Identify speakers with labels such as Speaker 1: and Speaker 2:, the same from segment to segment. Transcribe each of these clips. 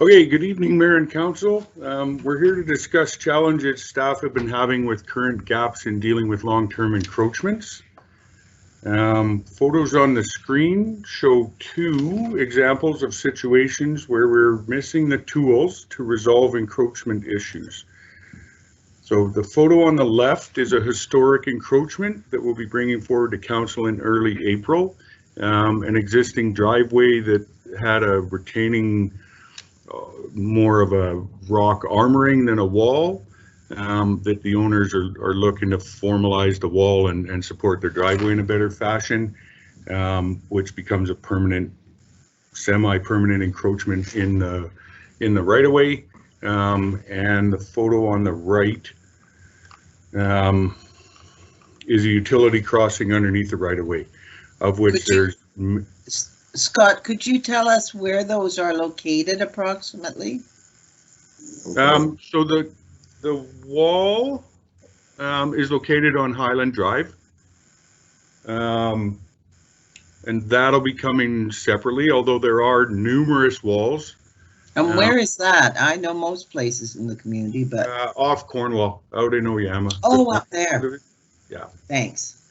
Speaker 1: Okay, good evening, Mayor and Council. We're here to discuss challenges staff have been having with current gaps in dealing with long-term encroachments. Photos on the screen show two examples of situations where we're missing the tools to resolve encroachment issues. So the photo on the left is a historic encroachment that we'll be bringing forward to Council in early April. An existing driveway that had a retaining more of a rock armoring than a wall, that the owners are looking to formalize the wall and support their driveway in a better fashion, which becomes a permanent, semi-permanent encroachment in the right-of-way. And the photo on the right is a utility crossing underneath the right-of-way, of which there's...
Speaker 2: Scott, could you tell us where those are located approximately?
Speaker 1: So the wall is located on Highland Drive, and that'll be coming separately, although there are numerous walls.
Speaker 2: And where is that? I know most places in the community, but...
Speaker 1: off Cornwall, out in Oyama.
Speaker 2: Oh, up there.
Speaker 1: Yeah.
Speaker 2: Thanks.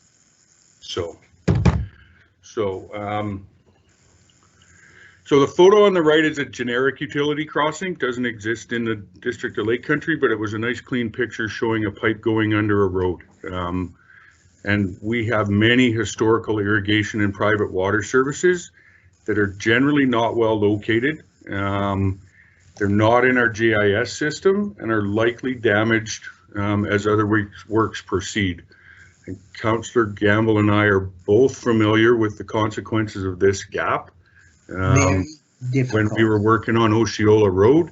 Speaker 1: So the photo on the right is a generic utility crossing. Doesn't exist in the District of Lake Country, but it was a nice clean picture showing a pipe going under a road. And we have many historical irrigation and private water services that are generally not well located. They're not in our GIS system and are likely damaged as other works proceed. And Councillor Gamble and I are both familiar with the consequences of this gap. When we were working on Osceola Road,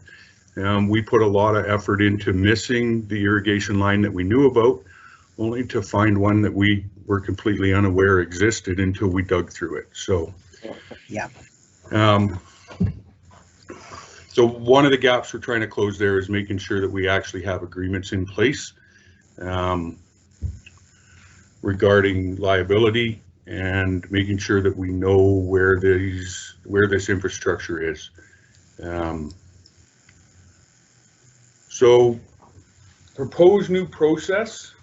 Speaker 1: we put a lot of effort into missing the irrigation line that we knew about, only to find one that we were completely unaware existed until we dug through it. So,
Speaker 2: yeah.
Speaker 1: So one of the gaps we're trying to close there is making sure that we actually have agreements in place regarding liability and making sure that we know where this infrastructure is. So proposed new process.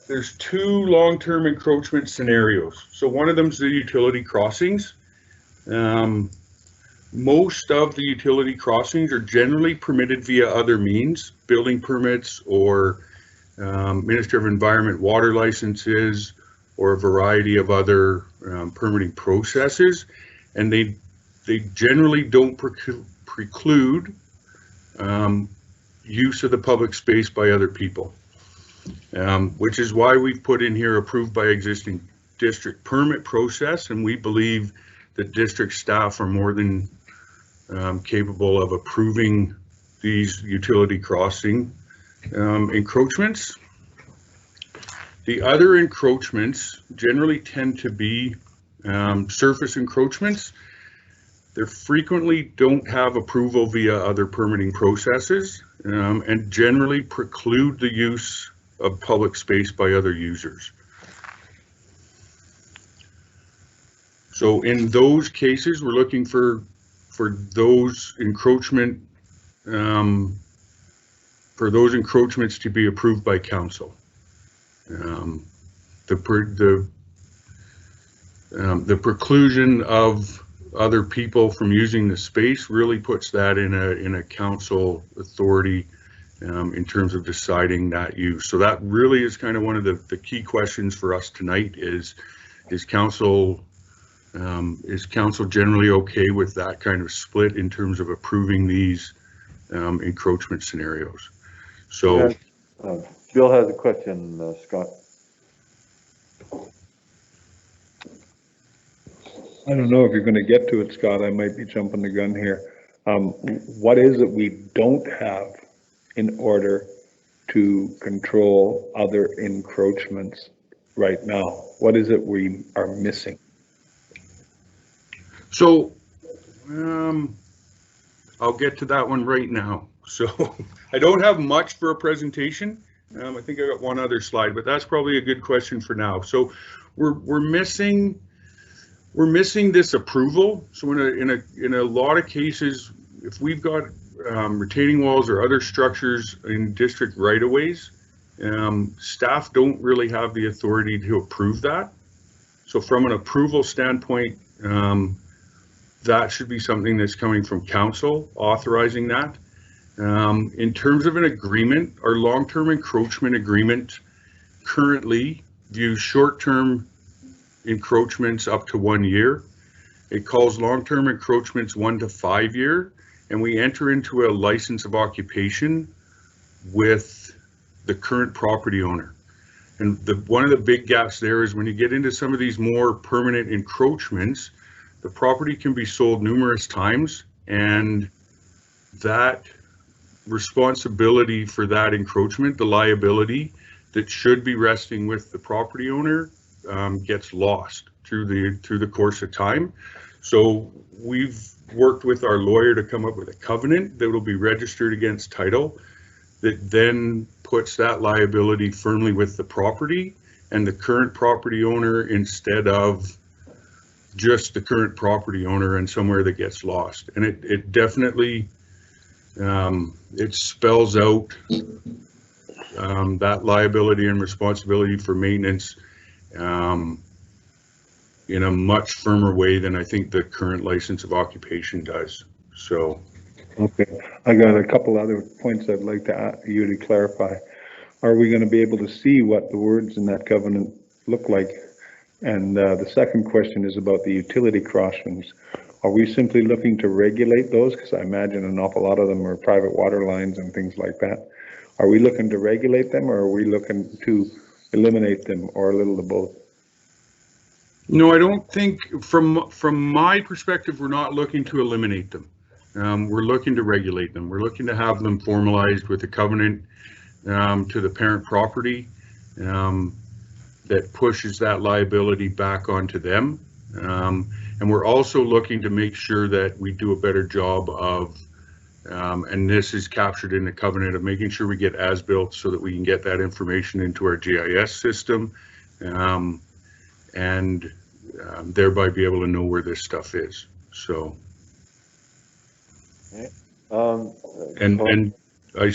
Speaker 1: There's two long-term encroachment scenarios. So one of them is the utility crossings. Most of the utility crossings are generally permitted via other means, building permits or Minister of Environment water licenses, or a variety of other permitting processes, and they generally don't preclude use of the public space by other people, which is why we've put in here approved by existing district permit process, and we believe that district staff are more than capable of approving these utility crossing encroachments. The other encroachments generally tend to be surface encroachments. They frequently don't have approval via other permitting processes and generally preclude the use of public space by other users. So in those cases, we're looking for those encroachments to be approved by council. The preclusion of other people from using the space really puts that in a council authority in terms of deciding that use. So that really is kind of one of the key questions for us tonight is council generally okay with that kind of split in terms of approving these encroachment scenarios? So
Speaker 3: Bill has a question, Scott.
Speaker 4: I don't know if you're going to get to it, Scott. I might be jumping the gun here. What is it we don't have in order to control other encroachments right now? What is it we are missing?
Speaker 1: So I'll get to that one right now. So I don't have much for a presentation. I think I got one other slide, but that's probably a good question for now. So we're missing we're missing this approval. So in a lot of cases, if we've got retaining walls or other structures in district right-of-ways, staff don't really have the authority to approve that. So from an approval standpoint, that should be something that's coming from council authorizing that. In terms of an agreement, our long-term encroachment agreement currently views short-term encroachments up to 1 year. It calls long-term encroachments 1 to 5 year, and we enter into a license of occupation with the current property owner. And one of the big gaps there is when you get into some of these more permanent encroachments, the property can be sold numerous times, and that responsibility for that encroachment, the liability that should be resting with the property owner, gets lost through the course of time. So we've worked with our lawyer to come up with a covenant that will be registered against title that then puts that liability firmly with the property and the current property owner instead of just the current property owner and somewhere that gets lost. And it definitely, it spells out that liability and responsibility for maintenance in a much firmer way than I think the current license of occupation does. So.
Speaker 4: Okay, I got a couple other points I'd like to ask you to clarify. Are we going to be able to see what the words in that covenant look like? And the second question is about the utility crossings. Are we simply looking to regulate those? Because I imagine an awful lot of them are private water lines and things like that. Are we looking to regulate them, or are we looking to eliminate them, or a little of both?
Speaker 1: No, I don't think, from my perspective, we're not looking to eliminate them. We're looking to regulate them. We're looking to have them formalized with a covenant to the parent property that pushes that liability back onto them. And we're also looking to make sure that we do a better job of, and this is captured in the covenant, of making sure we get as-built so that we can get that information into our GIS system and thereby be able to know where this stuff is. So. And I,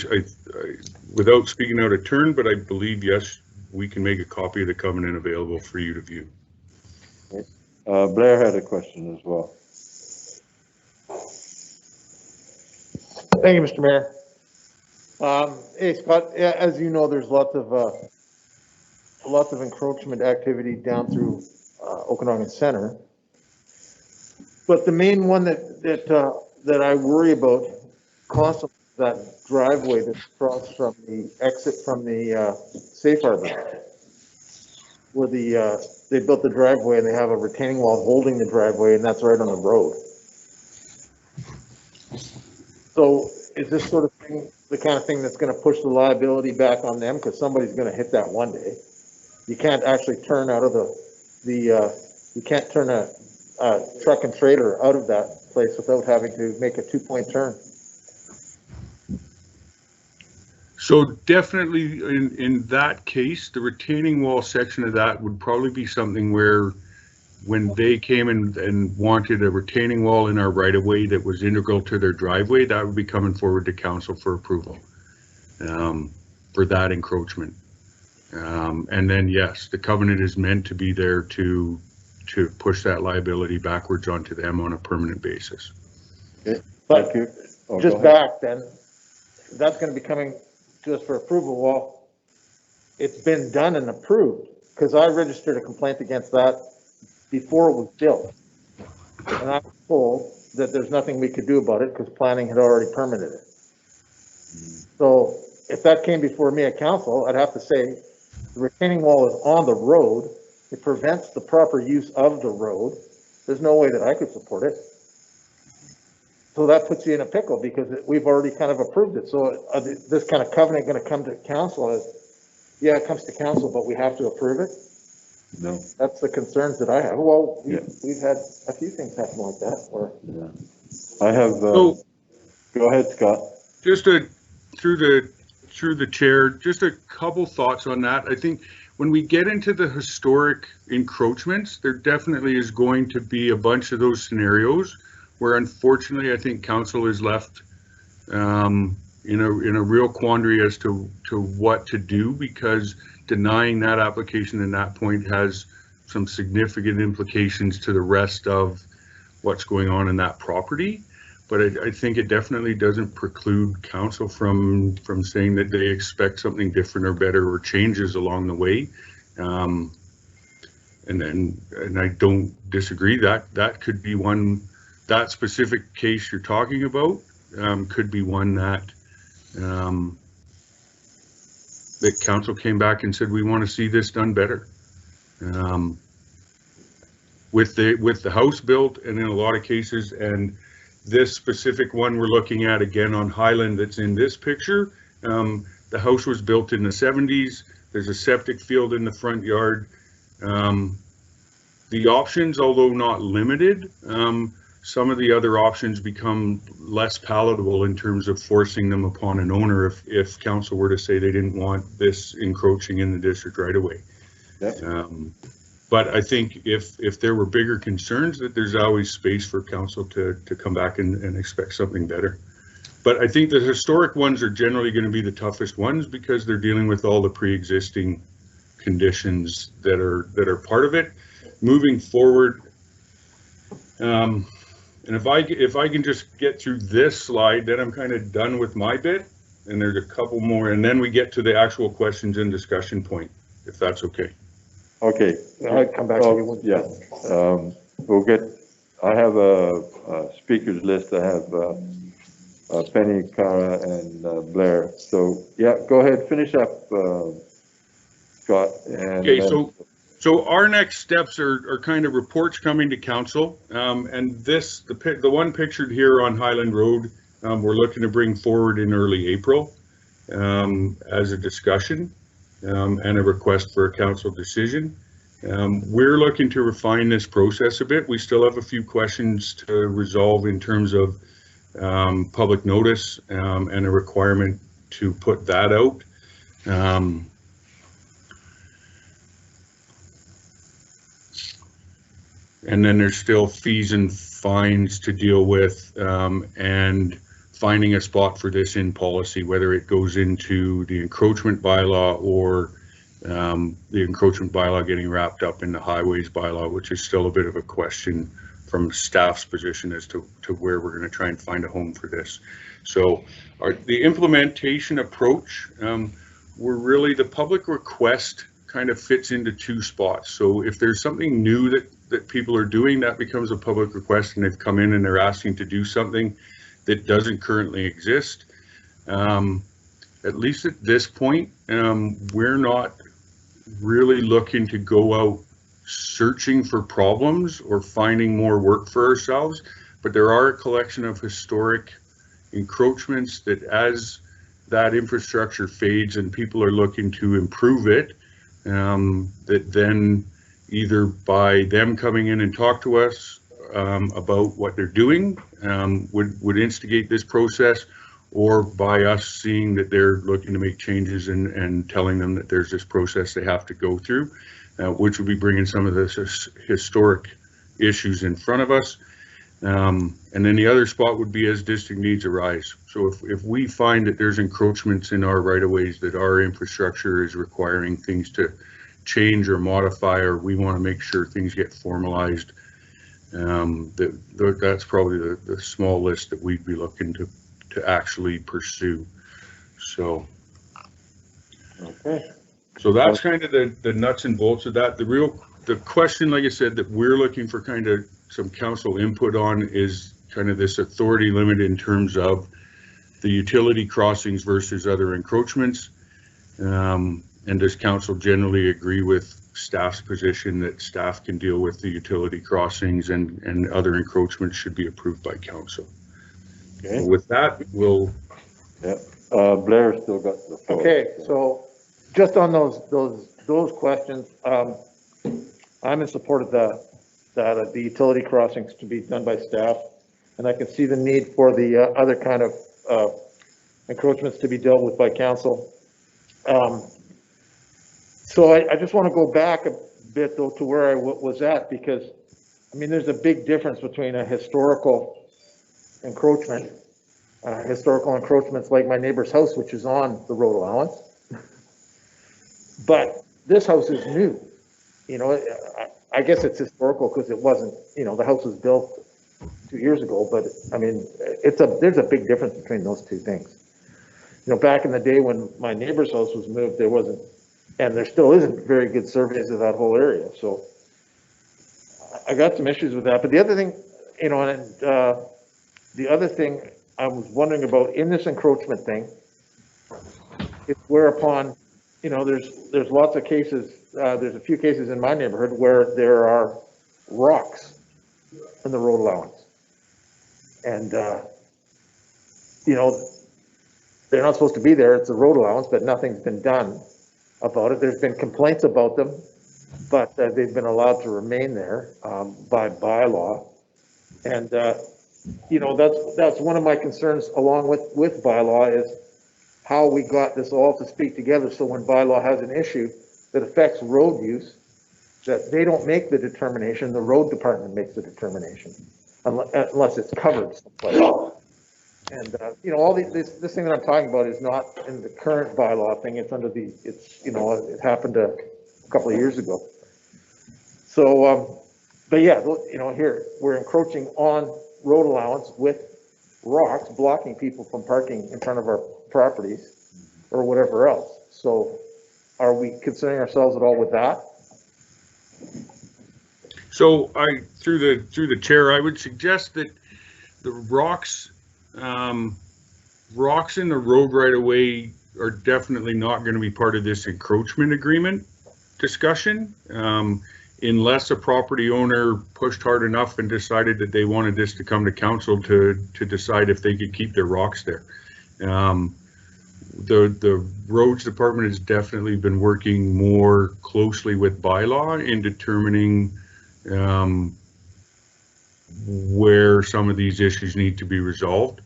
Speaker 1: without speaking out of turn, but I believe, yes, we can make a copy of the covenant available for you to view.
Speaker 3: Blair had a question as well.
Speaker 5: Thank you, Mr. Mayor. Hey, Scott, as you know, there's lots of encroachment activity down through Okanagan Center. But the main one that I worry about constantly is that driveway that's across from the exit from the safe harbor, where they built the driveway and they have a retaining wall holding the driveway, and that's right on the road. So is this sort of thing the kind of thing that's going to push the liability back on them, because somebody's going to hit that one day? You can't actually turn out of you can't turn a truck and trailer out of that place without having to make a 2-point turn.
Speaker 1: So definitely in that case, the retaining wall section of that would probably be something where when they came and wanted a retaining wall in our right-of-way that was integral to their driveway, that would be coming forward to council for approval for that encroachment. And then, yes, the covenant is meant to be there to push that liability backwards onto them on a permanent basis.
Speaker 3: Okay.
Speaker 5: But
Speaker 3: Thank you. Oh,
Speaker 5: just back then, that's going to be coming to us for approval. Well, it's been done and approved, because I registered a complaint against that before it was built. And I was told that there's nothing we could do about it because planning had already permitted it. So if that came before me at council, I'd have to say the retaining wall is on the road. It prevents the proper use of the road. There's no way that I could support it. So that puts you in a pickle, because we've already kind of approved it. So this kind of covenant going to come to council as, yeah, it comes to council, but we have to approve it?
Speaker 3: No.
Speaker 5: That's the concerns that I have. Well,
Speaker 3: Yeah.
Speaker 5: we've had a few things happen like that. Where
Speaker 3: I have,
Speaker 1: So
Speaker 3: go ahead, Scott.
Speaker 1: just through the chair, just a couple thoughts on that. I think when we get into the historic encroachments, there definitely is going to be a bunch of those scenarios where unfortunately I think council is left in a real quandary as to what to do, because denying that application in that point has some significant implications to the rest of what's going on in that property. But I think it definitely doesn't preclude council from saying that they expect something different or better or changes along the way. And I don't disagree that could be one, that specific case you're talking about could be one that that council came back and said, we want to see this done better. With the house built, and in a lot of cases, and this specific one we're looking at again on Highland that's in this picture, the house was built in the 70s. There's a septic field in the front yard. The options, although not limited, some of the other options become less palatable in terms of forcing them upon an owner if council were to say they didn't want this encroaching in the district right away.
Speaker 3: Yep.
Speaker 1: But I think if there were bigger concerns, that there's always space for council to come back and expect something better. But I think the historic ones are generally going to be the toughest ones because they're dealing with all the pre-existing conditions that are part of it. Moving forward, and if I can just get through this slide, then I'm kind of done with my bit. And there's a couple more, and then we get to the actual questions and discussion point, if that's okay.
Speaker 3: Okay.
Speaker 5: I'll come back to you.
Speaker 3: Yeah, we'll get, I have a speakers list. I have Penny, Cara, and Blair. So yeah, go ahead, finish up, Scott. And
Speaker 1: Okay, so our next steps are kind of reports coming to council, and the one pictured here on Highland Road, we're looking to bring forward in early April as a discussion and a request for a council decision. We're looking to refine this process a bit. We still have a few questions to resolve in terms of public notice and a requirement to put that out. And then there's still fees and fines to deal with, and finding a spot for this in policy, whether it goes into the encroachment bylaw or the encroachment bylaw getting wrapped up in the highways bylaw, which is still a bit of a question from staff's position as to where we're going to try and find a home for this. So the implementation approach, we're really, the public request kind of fits into two spots. So if there's something new that people are doing, that becomes a public request, and they've come in and they're asking to do something that doesn't currently exist. At least at this point, we're not really looking to go out searching for problems or finding more work for ourselves, but there are a collection of historic encroachments that as that infrastructure fades and people are looking to improve it, that then either by them coming in and talk to us about what they're doing would instigate this process, or by us seeing that they're looking to make changes and telling them that there's this process they have to go through, which would be bringing some of this historic issues in front of us. And then the other spot would be as district needs arise. So if we find that there's encroachments in our right-of-ways, that our infrastructure is requiring things to change or modify, or we want to make sure things get formalized, that's probably the small list that we'd be looking to actually pursue. So
Speaker 3: okay.
Speaker 1: So that's kind of the nuts and bolts of that. The question, like I said, that we're looking for kind of some council input on is kind of this authority limit in terms of the utility crossings versus other encroachments. And does council generally agree with staff's position that staff can deal with the utility crossings and other encroachments should be approved by council?
Speaker 3: Okay.
Speaker 1: So with that, we'll.
Speaker 3: Yeah. Blair still got the floor.
Speaker 5: Okay, so just on those questions, I'm in support of the utility crossings to be done by staff, and I can see the need for the other kind of encroachments to be dealt with by council. So I just want to go back a bit though to where I was at, because, I mean, there's a big difference between a historical encroachment. Historical encroachments like my neighbor's house, which is on the road allowance. But this house is new. You know, I guess it's historical because it wasn't, you know, the house was built 2 years ago, but I mean, there's a big difference between those two things. You know, back in the day when my neighbor's house was moved, there wasn't, and there still isn't very good surveys of that whole area. So I got some issues with that. But the other thing, you know, and the other thing I was wondering about in this encroachment thing, is whereupon, you know, there's lots of cases, there's a few cases in my neighborhood where there are rocks in the road allowance. And, you know, they're not supposed to be there, it's a road allowance, but nothing's been done about it. There's been complaints about them, but they've been allowed to remain there by bylaw. And, you know, that's one of my concerns along with bylaw, is how we got this all to speak together. So when bylaw has an issue that affects road use, that they don't make the determination, the road department makes the determination, unless it's covered someplace. And, you know, all this thing that I'm talking about is not in the current bylaw thing, it's under you know, it happened a couple of years ago. So, but yeah, you know, here, we're encroaching on road allowance with rocks, blocking people from parking in front of our properties or whatever else. So are we concerning ourselves at all with that?
Speaker 1: So through the chair, I would suggest that the rocks in the road right away are definitely not going to be part of this encroachment agreement discussion, unless a property owner pushed hard enough and decided that they wanted this to come to council to decide if they could keep their rocks there. The roads department has definitely been working more closely with bylaw in determining where some of these issues need to be resolved.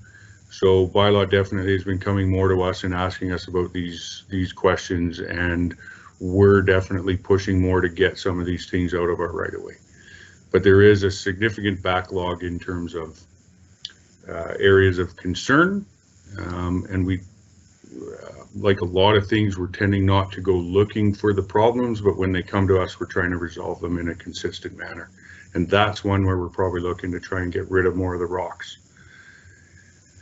Speaker 1: So bylaw definitely has been coming more to us and asking us about these questions, and we're definitely pushing more to get some of these things out of our right of way. But there is a significant backlog in terms of areas of concern, and we, like a lot of things, we're tending not to go looking for the problems, but when they come to us, we're trying to resolve them in a consistent manner. And that's one where we're probably looking to try and get rid of more of the rocks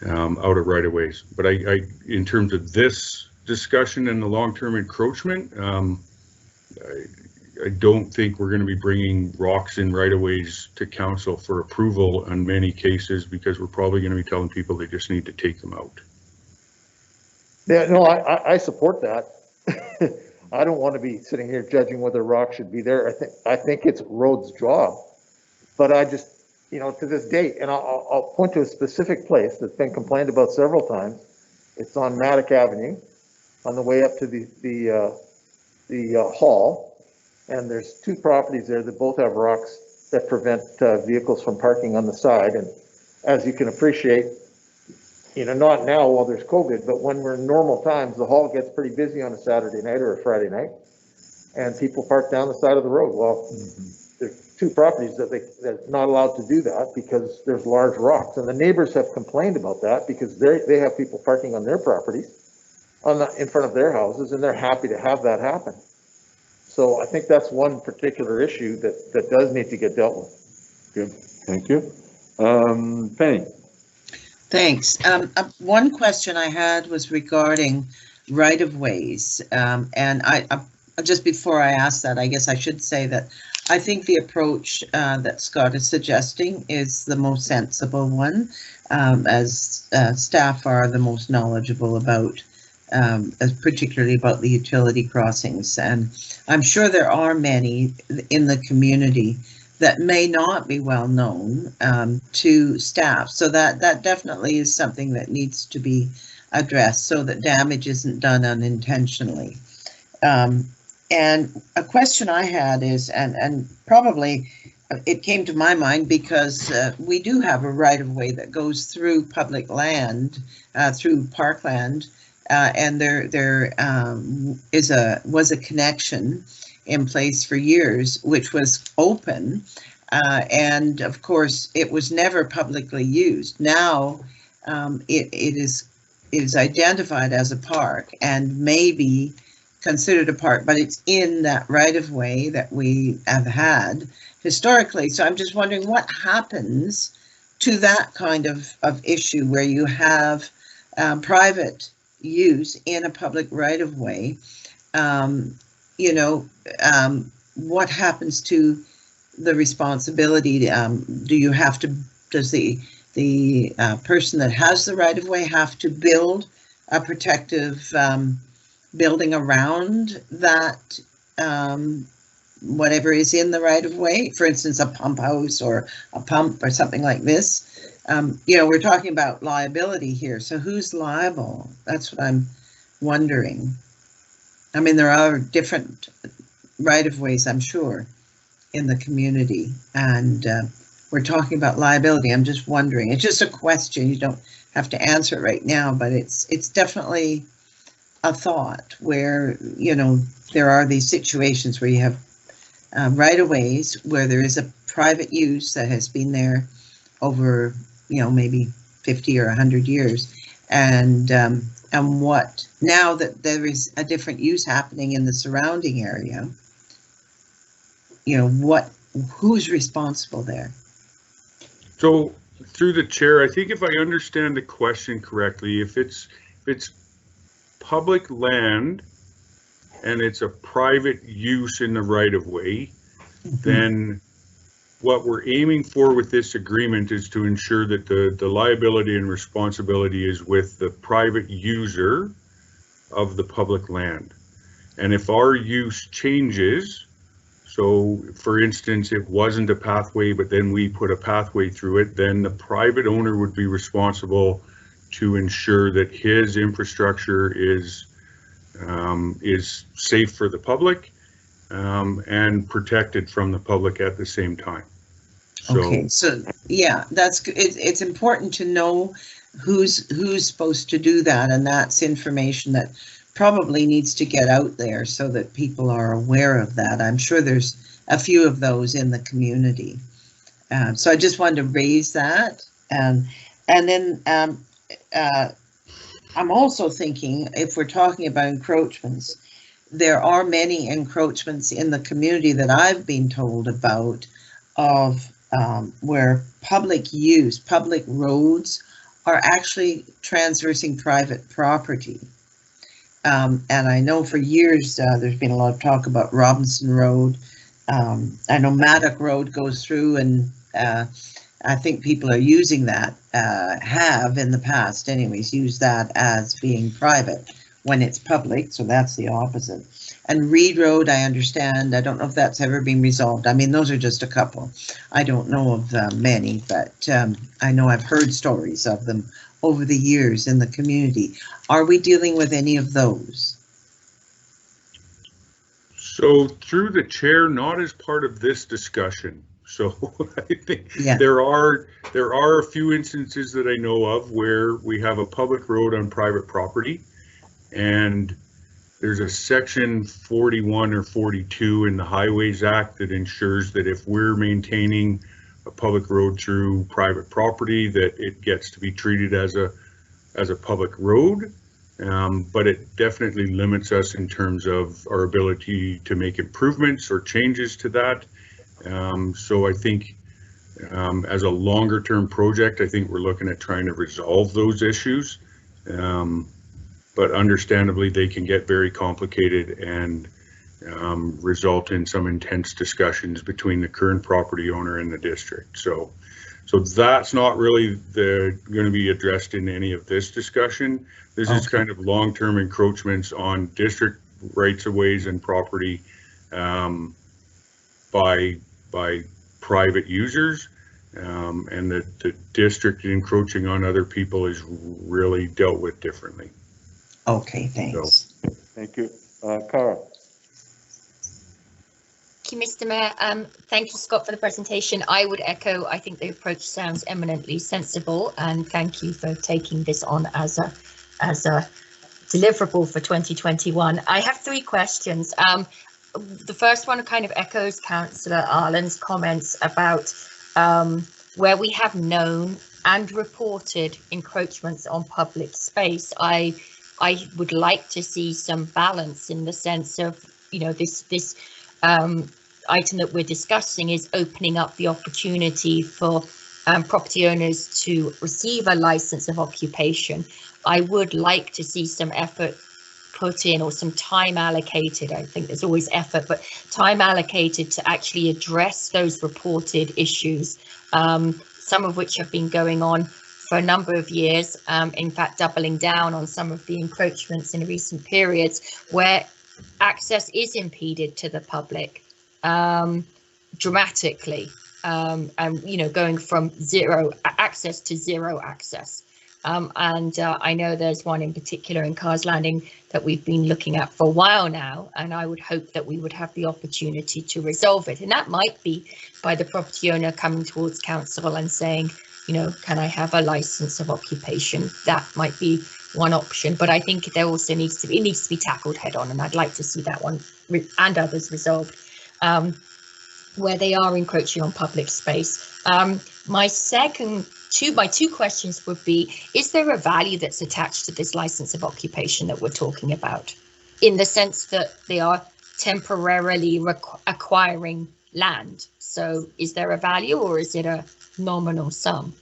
Speaker 1: out of right of ways. But I in terms of this discussion and the long-term encroachment, I don't think we're going to be bringing rocks in right of ways to council for approval on many cases, because we're probably going to be telling people they just need to take them out.
Speaker 5: Yeah, no, I support that. I don't want to be sitting here judging whether rock should be there. I think it's road's job, but I just, you know, to this date, and I'll point to a specific place that's been complained about several times. It's on Maddock Avenue, on the way up to the hall, and there's two properties there that both have rocks that prevent vehicles from parking on the side. And as you can appreciate, you know, not now while there's COVID, but when we're in normal times, the hall gets pretty busy on a Saturday night or a Friday night, and people park down the side of the road. Well, there's two properties that they're not allowed to do that because there's large rocks, and the neighbors have complained about that because they have people parking on their properties in front of their houses, and they're happy to have that happen. So I think that's one particular issue that does need to get dealt with.
Speaker 3: Good, thank you. Penny.
Speaker 2: Thanks. One question I had was regarding right-of-ways. And I just before I ask that, I guess I should say that I think the approach that Scott is suggesting is the most sensible one, as staff are the most knowledgeable about, particularly about the utility crossings. And I'm sure there are many in the community that may not be well known to staff. So that definitely is something that needs to be addressed so that damage isn't done unintentionally. And a question I had is, and probably it came to my mind because we do have a right of way that goes through public land, through parkland, and there was a connection in place for years, which was open, and of course it was never publicly used. Now it is identified as a park and maybe considered a park, but it's in that right of way that we have had historically. So I'm just wondering what happens to that kind of issue where you have private use in a public right of way. What happens to the responsibility? Do you have to, does the person that has the right of way have to build a protective building around that whatever is in the right of way, for instance, a pump house or a pump or something like this? We're talking about liability here. So who's liable? That's what I'm wondering. I mean, there are different right of ways, I'm sure, in the community, and we're talking about liability. I'm just wondering. It's just a question. You don't have to answer it right now, but it's definitely a thought where, there are these situations where you have right-of-ways where there is a private use that has been there over, maybe 50 or 100 years, and what now that there is a different use happening in the surrounding area, who's responsible there?
Speaker 1: So through the chair, I think if I understand the question correctly, if it's public land and it's a private use in the right of way, then what we're aiming for with this agreement is to ensure that the liability and responsibility is with the private user of the public land. And if our use changes, so for instance, it wasn't a pathway, but then we put a pathway through it, then the private owner would be responsible to ensure that his infrastructure is safe for the public and protected from the public at the same time.
Speaker 2: Okay, so yeah, that's good. It's important to know who's supposed to do that, and that's information that probably needs to get out there so that people are aware of that. I'm sure there's a few of those in the community. So I just wanted to raise that. And then I'm also thinking, if we're talking about encroachments, there are many encroachments in the community that I've been told about of where public use, public roads are actually transversing private property. And I know for years there's been a lot of talk about Robinson Road. I know Maddock Road goes through, and I think people are using that, have in the past anyways, used that as being private when it's public, so that's the opposite. And Reed Road, I understand, I don't know if that's ever been resolved. I mean, those are just a couple. I don't know of many, but I know I've heard stories of them over the years in the community. Are we dealing with any of those?
Speaker 1: So through the chair, not as part of this discussion. So I think there are a few instances that I know of where we have a public road on private property, and there's a section 41 or 42 in the Highways Act that ensures that if we're maintaining a public road through private property, that it gets to be treated as a public road. But it definitely limits us in terms of our ability to make improvements or changes to that. So I think as a longer term project, I think we're looking at trying to resolve those issues. But understandably, they can get very complicated and result in some intense discussions between the current property owner and the district. So that's not really going to be addressed in any of this discussion. This is kind of long-term encroachments on district rights of ways and property by private users, and the district encroaching on other people is really dealt with differently.
Speaker 2: Okay, thanks.
Speaker 3: So, thank you. Cara.
Speaker 6: Thank you, Mr. Mayor. Thank you, Scott, for the presentation. I would echo, I think the approach sounds eminently sensible, and thank you for taking this on as a deliverable for 2021. I have 3 questions. The first one kind of echoes Councillor Arlen's comments about where we have known and reported encroachments on public space. I would like to see some balance in the sense of, you know, this item that we're discussing is opening up the opportunity for property owners to receive a license of occupation. I would like to see some effort put in, or some time allocated. I think there's always effort, but time allocated to actually address those reported issues, some of which have been going on for a number of years, in fact doubling down on some of the encroachments in recent periods where access is impeded to the public dramatically, and you know, going from zero access to zero access. I know there's one in particular in Carr's Landing that we've been looking at for a while now, and I would hope that we would have the opportunity to resolve it. And that might be by the property owner coming towards council and saying, you know, can I have a license of occupation? That might be one option, but I think there also needs to be tackled head on, and I'd like to see that one and others resolved where they are encroaching on public space. My two questions would be, is there a value that's attached to this license of occupation that we're talking about, in the sense that they are temporarily acquiring land? So is there a value, or is it a nominal sum?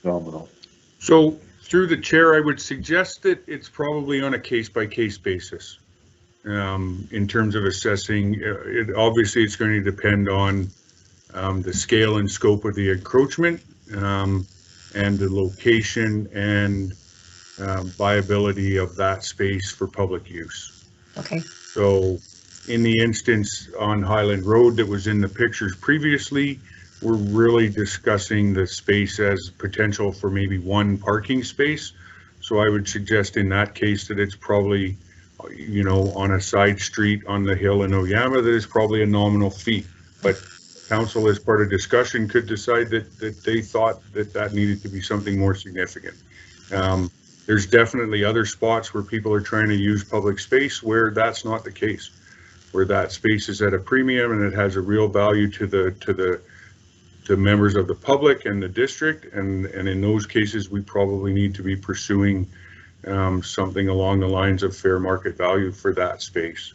Speaker 3: Nominal.
Speaker 1: So through the chair, I would suggest that it's probably on a case-by-case basis. In terms of assessing, obviously it's going to depend on the scale and scope of the encroachment, and the location and viability of that space for public use.
Speaker 6: Okay.
Speaker 1: So in the instance on Highland Road that was in the pictures previously, we're really discussing the space as potential for maybe one parking space. So I would suggest in that case that it's probably, you know, on a side street on the hill in Oyama, that is probably a nominal fee. But council, as part of discussion, could decide that they thought that needed to be something more significant. There's definitely other spots where people are trying to use public space where that's not the case, where that space is at a premium and it has a real value to the members of the public and the district, and in those cases we probably need to be pursuing something along the lines of fair market value for that space.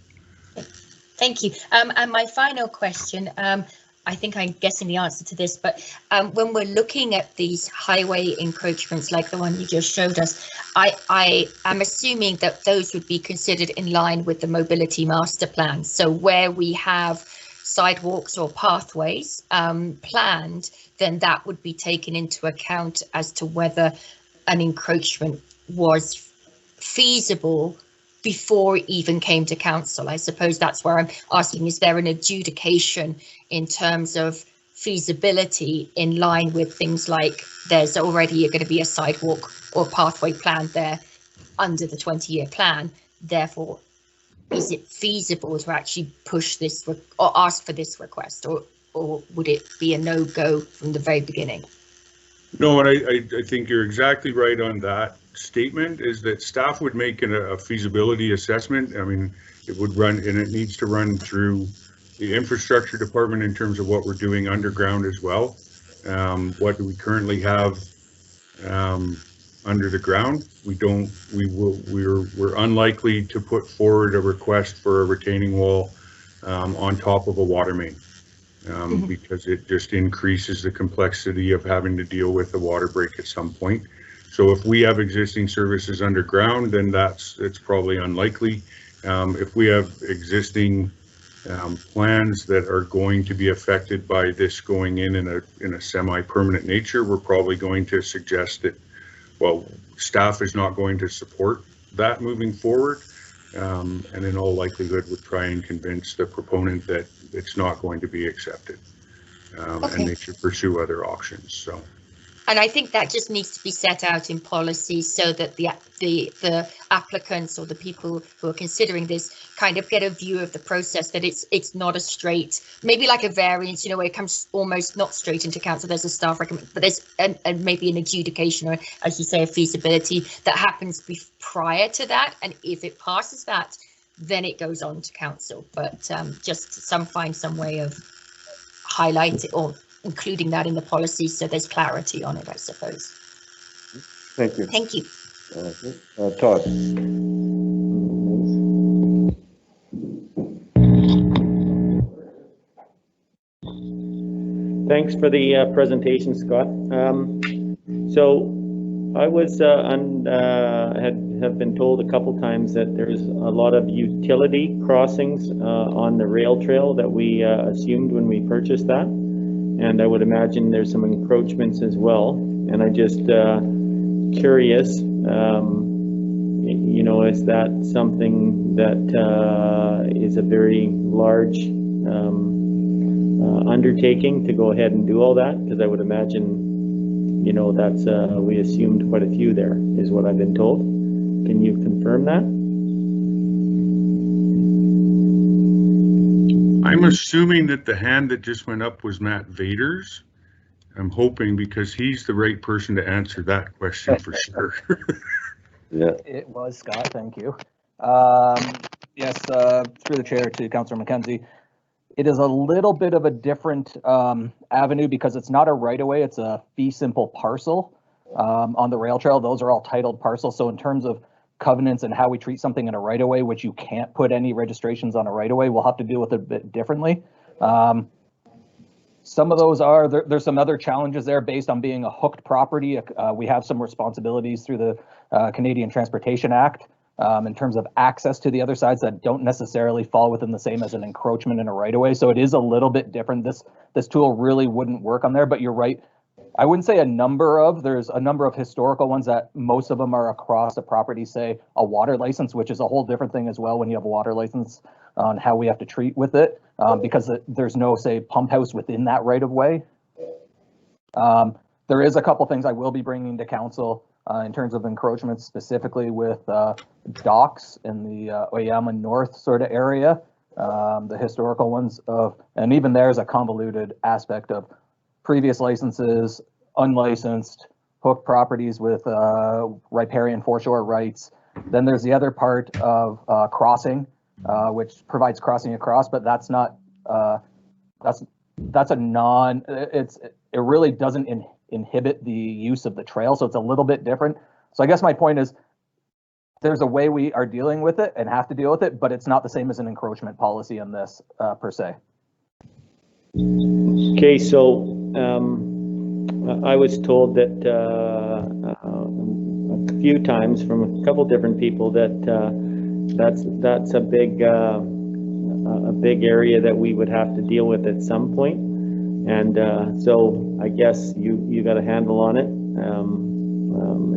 Speaker 6: Thank you. And my final question, I think I'm guessing the answer to this, but when we're looking at these highway encroachments like the one you just showed us, I am assuming that those would be considered in line with the mobility master plan. So where we have sidewalks or pathways planned, then that would be taken into account as to whether an encroachment was feasible before it even came to council. I suppose that's where I'm asking, is there an adjudication in terms of feasibility in line with things like there's already going to be a sidewalk or pathway plan there under the 20-year plan, therefore is it feasible to actually push this or ask for this request, or would it be a no-go from the very beginning?
Speaker 1: No, and I think you're exactly right on that statement, is that staff would make a feasibility assessment. I mean, it would run, and it needs to run through the infrastructure department in terms of what we're doing underground as well. What do we currently have under the ground? We're unlikely to put forward a request for a retaining wall on top of a water main. Because it just increases the complexity of having to deal with a water break at some point. So if we have existing services underground, then it's probably unlikely. If we have existing plans that are going to be affected by this going in a semi-permanent nature, we're probably going to suggest that, well, staff is not going to support that moving forward, and in all likelihood would try and convince the proponent that it's not going to be accepted, and they should pursue other options. So
Speaker 6: And I think that just needs to be set out in policy so that the applicants or the people who are considering this kind of get a view of the process, that it's not a straight, maybe like a variance, you know, where it comes almost not straight into council. There's a staff recommend, but there's maybe an adjudication, or as you say, a feasibility that happens prior to that. And if it passes that, then it goes on to council. But just find some way of highlighting or including that in the policy so there's clarity on it, I suppose.
Speaker 3: Thank you.
Speaker 6: Thank you.
Speaker 3: Todd.
Speaker 7: Thanks for the presentation, Scott. So I was have been told a couple times that there's a lot of utility crossings on the rail trail that we assumed when we purchased that, and I would imagine there's some encroachments as well. And I just curious, you know, is that something that is a very large undertaking to go ahead and do all that? Because I would imagine, you know, that's we assumed quite a few there, is what I've been told. Can you confirm that?
Speaker 1: I'm assuming that the hand that just went up was Matt Vader's. I'm hoping, because he's the right person to answer that question for sure.
Speaker 3: Yeah.
Speaker 8: It was Scott, thank you. Yes, through the chair to Councillor McKenzie. It is a little bit of a different avenue because it's not a right-of-way, it's a fee simple parcel on the rail trail. Those are all titled parcels. So in terms of covenants and how we treat something in a right-of-way, which you can't put any registrations on a right-of-way, we'll have to deal with it a bit differently. Some of those are, there's some other challenges there based on being a hooked property. We have some responsibilities through the Canadian Transportation Act in terms of access to the other sides that don't necessarily fall within the same as an encroachment in a right-of-way. So it is a little bit different. This tool really wouldn't work on there, but you're right. I wouldn't say there's a number of historical ones that most of them are across a property, say a water license, which is a whole different thing as well when you have a water license on how we have to treat with it, because there's no, say, pump house within that right of way. There is a couple things I will be bringing to council in terms of encroachments, specifically with docks in the Oyama North sort of area, the historical ones and even there's a convoluted aspect of previous licenses, unlicensed, hooked properties with riparian foreshore rights. Then there's the other part of crossing, which provides crossing across, but that's not, that's a non, it really doesn't inhibit the use of the trail. So it's a little bit different. So I guess my point is there's a way we are dealing with it and have to deal with it, but it's not the same as an encroachment policy in this per se.
Speaker 7: Okay, so I was told that a few times from a couple different people that that's a big area that we would have to deal with at some point, and so I guess you got a handle on it.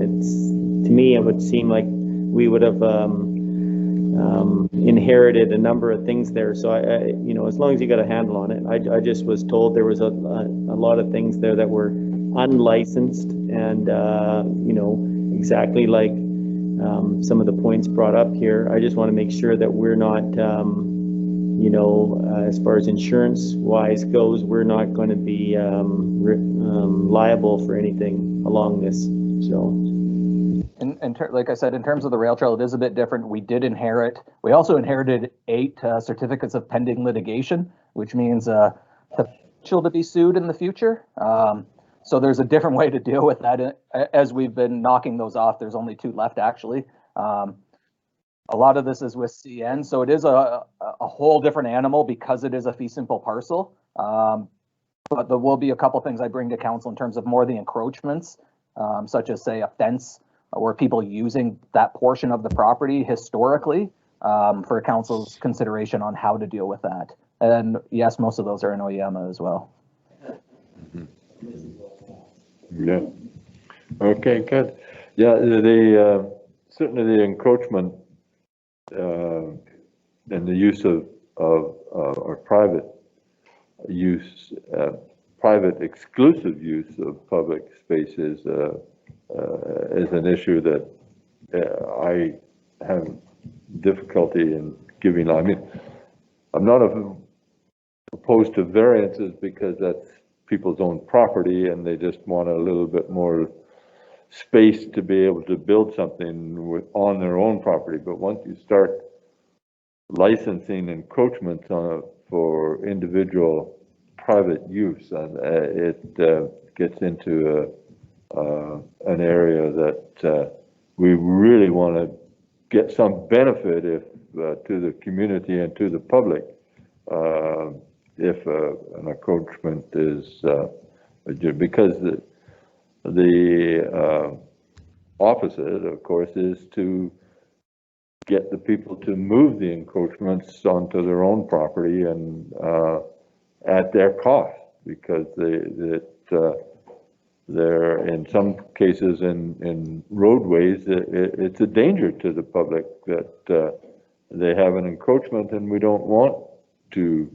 Speaker 7: It's, to me, it would seem like we would have inherited a number of things there. So I, you know, as long as you got a handle on it, I just was told there was a lot of things there that were unlicensed, and you know, exactly like some of the points brought up here. I just want to make sure that we're not, you know, as far as insurance wise goes, we're not going to be liable for anything along this. So.
Speaker 8: And like I said, in terms of the rail trail, it is a bit different. We also inherited 8 certificates of pending litigation, which means potential to be sued in the future. So there's a different way to deal with that. As we've been knocking those off, there's only 2 left actually. A lot of this is with CN, so it is a whole different animal because it is a fee simple parcel. But there will be a couple things I bring to council in terms of more the encroachments, such as, say, a fence, or people using that portion of the property historically, for council's consideration on how to deal with that. And yes, most of those are in Oyama as well.
Speaker 3: Yeah. Okay, good. Yeah, the certainly the encroachment and the use of or private use private exclusive use of public spaces is an issue that I have difficulty in giving. I mean, I'm not opposed to variances because that's people's own property and they just want a little bit more space to be able to build something on their own property. But once you start licensing encroachments for individual private use, and it gets into an area that we really want to get some benefit to the community and to the public if an encroachment is because the opposite, of course, is to get the people to move the encroachments onto their own property and at their cost, because they're in some cases in roadways, it's a danger to the public that they have an encroachment, and we don't want to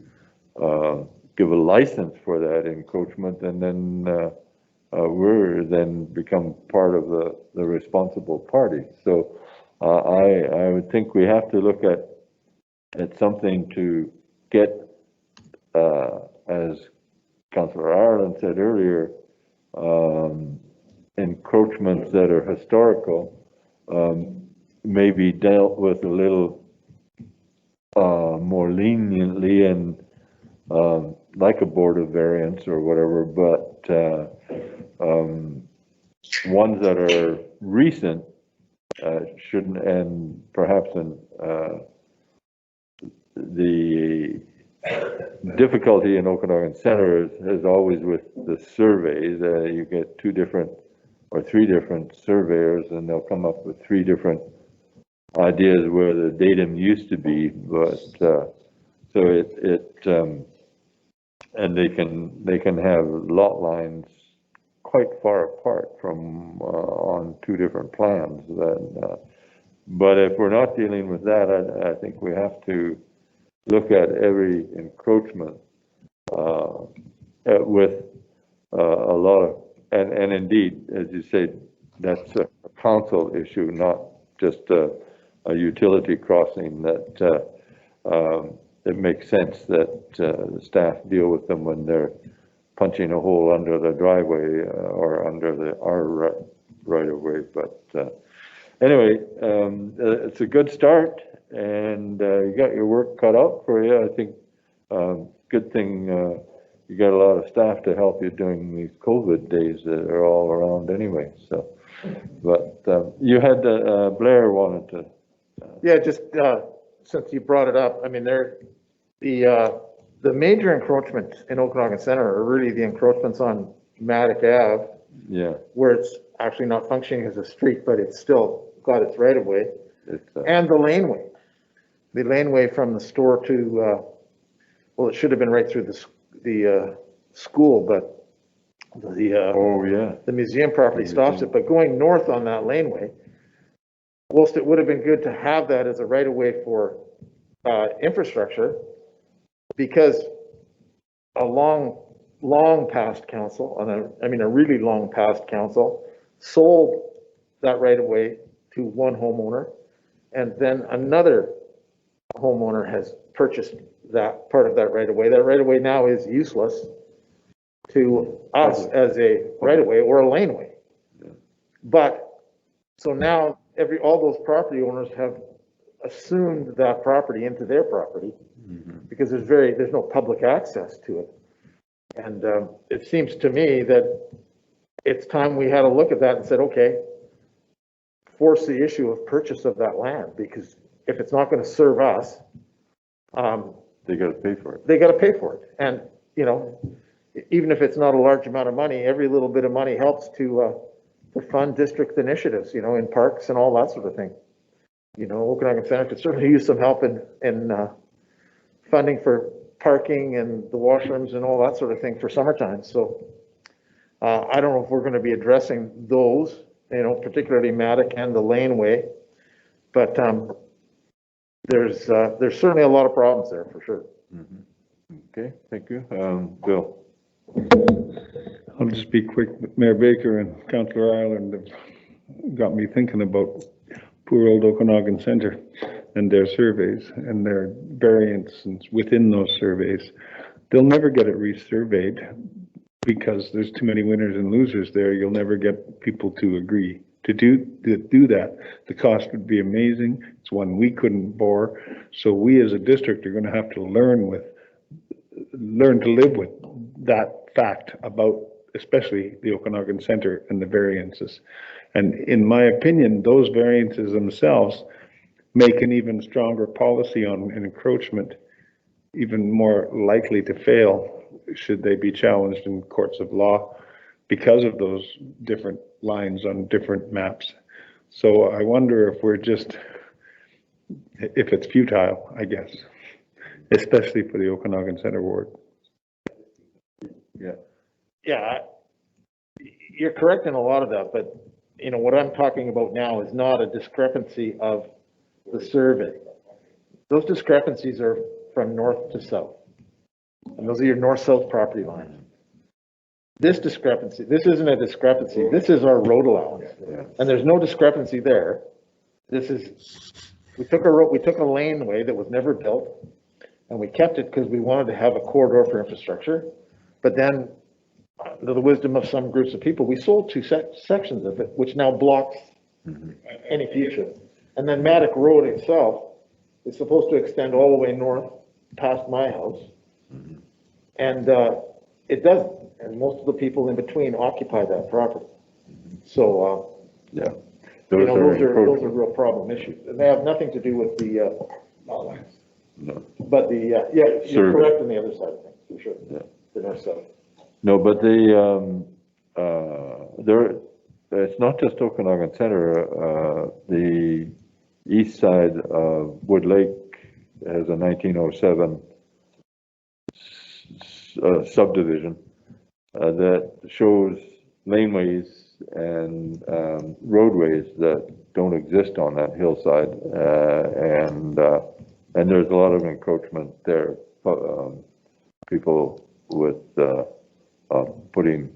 Speaker 3: give a license for that encroachment, and then we're then become part of the responsible party. So I would think we have to look at something to get, as Councillor Ireland said earlier, encroachments that are historical may be dealt with a little more leniently and like a board of variance or whatever, but ones that are recent shouldn't, and perhaps the difficulty in Okanagan Center is always with the surveys. You get 2 different or 3 different surveyors, and they'll come up with 3 different ideas where the datum used to be. But so and they can have lot lines quite far apart from on 2 different plans. But if we're not dealing with that, I think we have to look at every encroachment with a lot of, and indeed, as you say, that's a council issue, not just a utility crossing. That it makes sense that the staff deal with them when they're punching a hole under the driveway or under our right of way. But anyway, it's a good start, and you got your work cut out for you. I think good thing you got a lot of staff to help you during these COVID days that are all around anyway. So, but you had Blair wanted to.
Speaker 5: Yeah, just since you brought it up, I mean, the major encroachments in Okanagan Center are really the encroachments on Maddock Ave.
Speaker 3: Yeah.
Speaker 5: Where it's actually not functioning as a street, but it's still got its right of way. And the laneway. The laneway from the store to, well, it should have been right through the school, but the museum property stops it. But going north on that laneway, whilst it would have been good to have that as a right of way for infrastructure, because a long past council, and a really long past council, sold that right of way to one homeowner, and then another homeowner has purchased that part of that right of way. That right of way now is useless to us as a right of way or a laneway. But so now all those property owners have assumed that property into their property because there's no public access to it. And it seems to me that it's time we had a look at that and said, okay, force the issue of purchase of that land, because if it's not going to serve us,
Speaker 3: they got to pay for it.
Speaker 5: They got to pay for it. And, even if it's not a large amount of money, every little bit of money helps to fund district initiatives, in parks and all that sort of thing. Okanagan Center could certainly use some help in funding for parking and the washrooms and all that sort of thing for summertime. So I don't know if we're going to be addressing those, particularly Maddock and the laneway, but there's certainly a lot of problems there for sure.
Speaker 3: Okay, thank you. Bill.
Speaker 4: I'll just be quick. Mayor Baker and Councillor Ireland have got me thinking about poor old Okanagan Centre and their surveys and their variances within those surveys. They'll never get it resurveyed because there's too many winners and losers there. You'll never get people to agree to do that. The cost would be amazing. It's one we couldn't bore. So we as a district are going to have to learn to live with that fact about especially the Okanagan Centre and the variances. And in my opinion, those variances themselves make an even stronger policy on encroachment even more likely to fail should they be challenged in courts of law because of those different lines on different maps. So I wonder if if it's futile, I guess, especially for the Okanagan Centre ward.
Speaker 5: Yeah, you're correct in a lot of that, but you know, what I'm talking about now is not a discrepancy of the survey. Those discrepancies are from north to south. And those are your north-south property lines. This discrepancy, this isn't a discrepancy, this is our road allowance. And there's no discrepancy there. This is, we took a laneway that was never built and we kept it because we wanted to have a corridor for infrastructure. But then, under the wisdom of some groups of people, we sold two sections of it, which now blocks any future. And then Maddock Road itself is supposed to extend all the way north past my house. And it doesn't. And most of the people in between occupy that property. So,
Speaker 3: Yeah.
Speaker 5: those are real problem issues. And they have nothing to do with the,
Speaker 3: No.
Speaker 5: but the, yeah, you're correct on the other side of things, for sure.
Speaker 3: Yeah.
Speaker 5: The north side.
Speaker 3: No, but it's not just Okanagan Centre. The east side of Wood Lake has a 1907 subdivision that shows laneways and roadways that don't exist on that hillside, and there's a lot of encroachment there. People with putting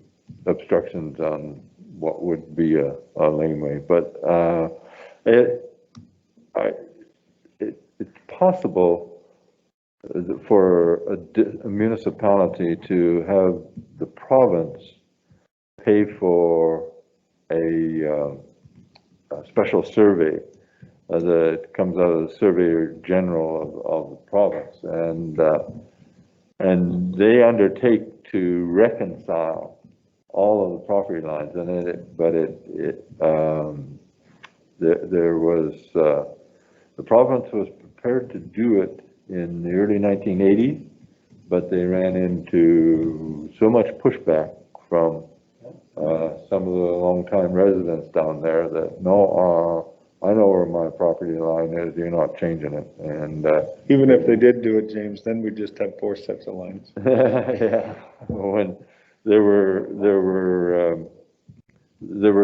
Speaker 3: obstructions on what would be a laneway, but it's possible for a municipality to have the province pay for a special survey that comes out of the Surveyor General of the province, and they undertake to reconcile all of the property lines, and the province was prepared to do it in the early 1980s, but they ran into so much pushback from some of the longtime residents down there that, no, I know where my property line is, you're not changing it. And
Speaker 4: Even if they did do it, James, then we'd just have 4 sets of lines.
Speaker 3: yeah, when there were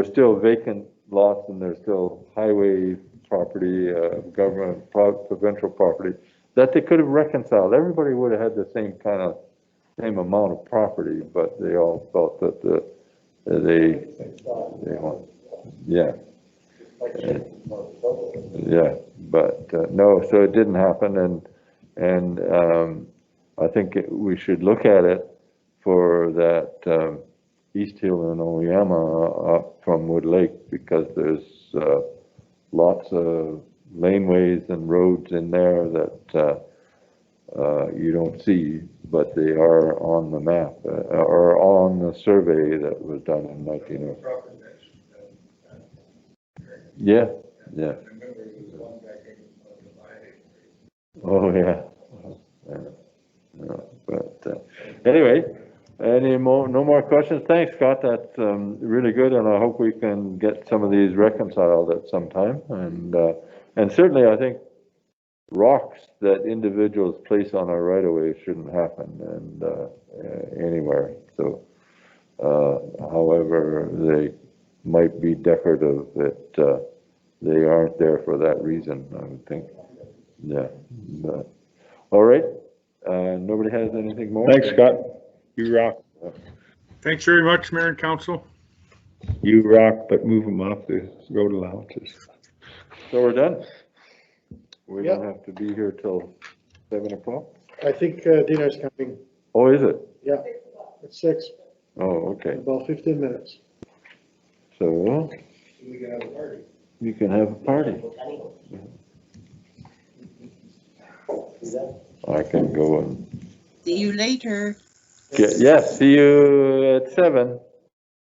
Speaker 3: still vacant lots and there's still highway property, government, provincial property, that they could have reconciled. Everybody would have had the same amount of property, but they all felt that but no, so it didn't happen, and I think we should look at it for that East Hill and Oyama up from Wood Lake, because there's lots of laneways and roads in there that you don't see, but they are on the map or on the survey that was done in 1900. Yeah. Oh, yeah. But anyway, no more questions? Thanks, Scott. That's really good, and I hope we can get some of these reconciled at some time. And certainly, I think rocks that individuals place on our right-of-way shouldn't happen anywhere. So, however they might be decorative, they aren't there for that reason, I would think. Yeah. All right. Nobody has anything more?
Speaker 4: Thanks, Scott. You rock.
Speaker 1: Thanks very much, Mayor and Council.
Speaker 4: You rock, but move them off the road allowances.
Speaker 3: So we're done? We don't have to be here till 7 o'clock?
Speaker 9: I think dinner's coming.
Speaker 3: Oh, is it?
Speaker 9: Yeah, at 6,
Speaker 3: Oh, okay.
Speaker 9: about 15 minutes.
Speaker 3: So
Speaker 9: We can have a party.
Speaker 3: you can have a party. I can go and
Speaker 2: See you later.
Speaker 3: get, yes, see you at 7.